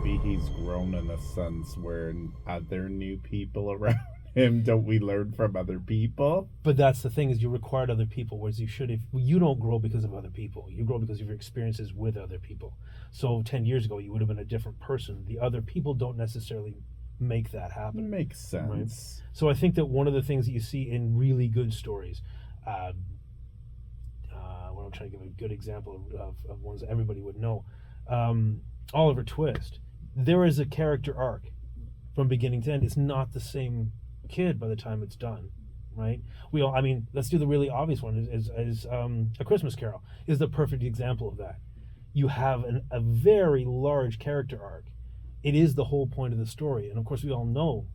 maybe he's grown in a sense where are there new people around him? Don't we learn from other people? But that's the thing, is you required other people, whereas you should, if you don't grow because of other people, you grow because of your experiences with other people. So 10 years ago you would have been a different person. The other people don't necessarily make that happen. Makes sense. So I think that one of the things that you see in really good stories, when I'm trying to give a good example of ones that everybody would know, Oliver Twist, there is a character arc from beginning to end. It's not the same kid by the time it's done, right? I mean, let's do the really obvious one. Is A Christmas Carol is the perfect example of that. You have a very large character arc. It is the whole point of the story, and of course, we all know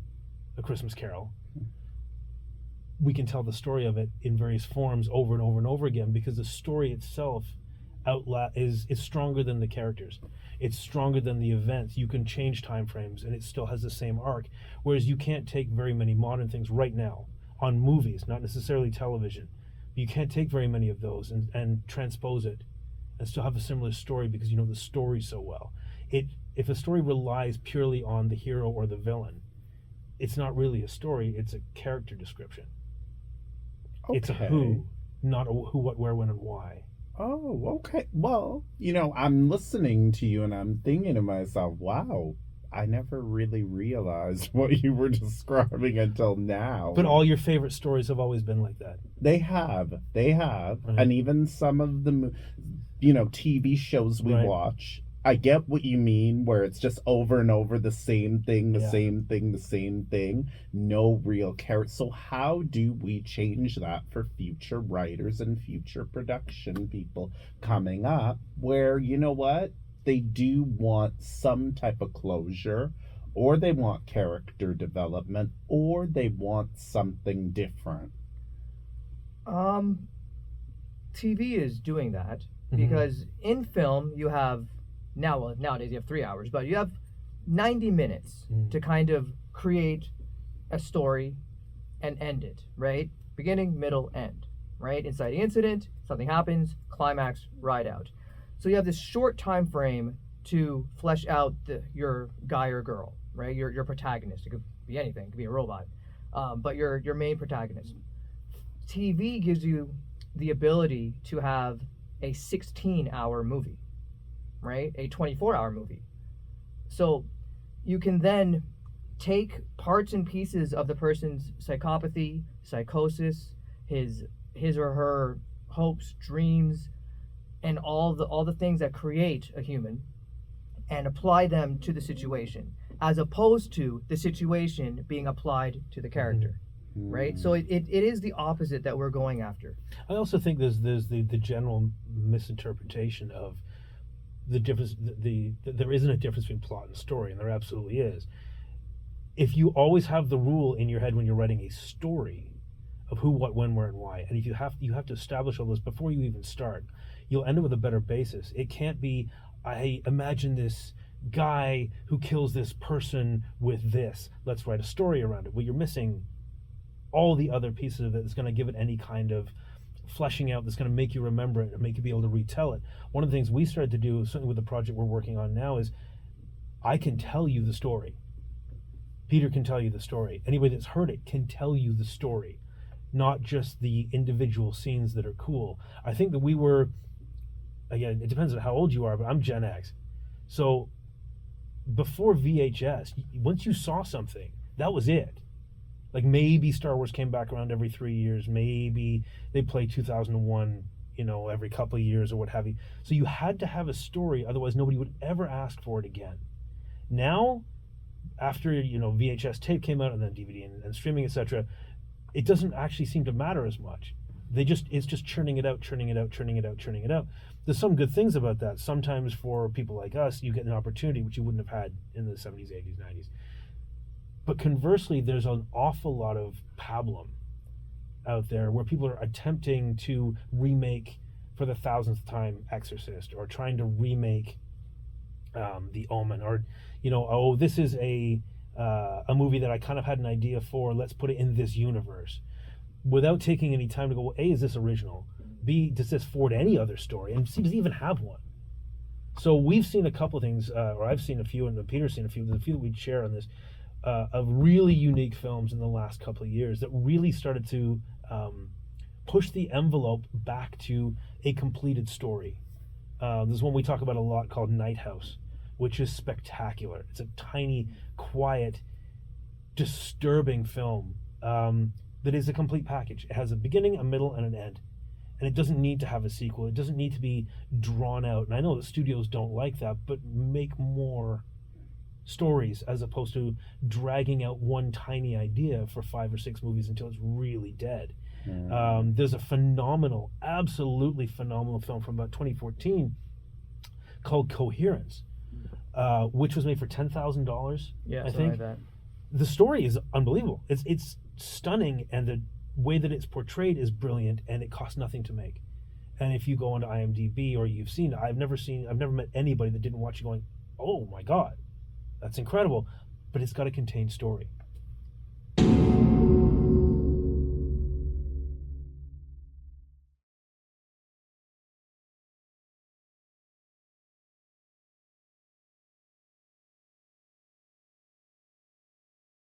A Christmas Carol. We can tell the story of it in various forms over and over and over again because the story itself is stronger than the characters. It's stronger than the events. You can change time frames and it still has the same arc. Whereas you can't take very many modern things right now on movies, not necessarily television. You can't take very many of those and transpose it and still have a similar story because you know the story so well. If a story relies purely on the hero or the villain, it's not really a story, it's a character description. Okay. It's a who, not a who, what, where, when, and why. Oh, okay. Well, I'm listening to you and I'm thinking to myself, wow, I never really realized what you were describing until now. But all your favorite stories have always been like that. They have. Right. And even some of the, TV shows we Right. watch, I get what you mean, where it's just over and over the same thing, the Yeah. same thing, the same thing. No real character. So how do we change that for future writers and future production people coming up where, you know what? They do want some type of closure, or they want character development, or they want something different. TV is doing that Mhm. because in film you have nowadays you have 3 hours, but you have 90 minutes to kind of create a story and end it, right? Beginning, middle, end, right? Inciting incident, something happens, climax, ride out. So you have this short time frame to flesh out your guy or girl, right? Your protagonist. It could be anything. It could be a robot, but your main protagonist. TV gives you the ability to have a 16-hour movie, right? A 24-hour movie. So you can then take parts and pieces of the person's psychopathy, psychosis, his or her hopes, dreams, and all the things that create a human, and apply them to the situation, as opposed to the situation being applied to the character. Right? So it is the opposite that we're going after. I also think there's the general misinterpretation of the difference. There isn't a difference between plot and story, and there absolutely is. If you always have the rule in your head when you're writing a story of who, what, when, where, and why, and if you have to establish all this before you even start, you'll end up with a better basis. It can't be, I imagine this guy who kills this person with this. Let's write a story around it. Well, you're missing all the other pieces of it that's going to give it any kind of fleshing out that's going to make you remember it and make you be able to retell it. One of the things we started to do, certainly with the project we're working on now, is I can tell you the story. Peter can tell you the story. Anybody that's heard it can tell you the story, not just the individual scenes that are cool. I think that we were, again, it depends on how old you are, but I'm Gen X. So before VHS, once you saw something, that was it. Like maybe Star Wars came back around every 3 years. Maybe they play 2001, every couple of years or what have you. So you had to have a story, otherwise nobody would ever ask for it again. Now, after VHS tape came out and then DVD and streaming, etc., it doesn't actually seem to matter as much. It's just churning it out. There's some good things about that. Sometimes for people like us, you get an opportunity which you wouldn't have had in the 70s, 80s, 90s. But conversely, there's an awful lot of pablum out there where people are attempting to remake for the 1000th time Exorcist, or trying to remake The Omen, or this is a movie that I kind of had an idea for. Let's put it in this universe, without taking any time to go, well, A, is this original? B, does this forward any other story? And C, does it even have one? So we've seen a couple of things, or I've seen a few, and Peter's seen a few. There's a few that we'd share on this, of really unique films in the last couple of years that really started to push the envelope back to a completed story. There's one we talk about a lot called Night House, which is spectacular. It's a tiny, quiet, disturbing film that is a complete package. It has a beginning, a middle, and an end. And it doesn't need to have a sequel. It doesn't need to be drawn out. And I know that studios don't like that, but make more stories as opposed to dragging out one tiny idea for 5 or 6 movies until it's really dead. There's a phenomenal, absolutely phenomenal film from about 2014 called Coherence, which was made for $10,000. Yeah, I something think. like that. The story is unbelievable. It's stunning, and the way that it's portrayed is brilliant, and it costs nothing to make. And if you go onto IMDb or you've seen it, I've never met anybody that didn't watch it going, oh my God, that's incredible. But it's got a contained story.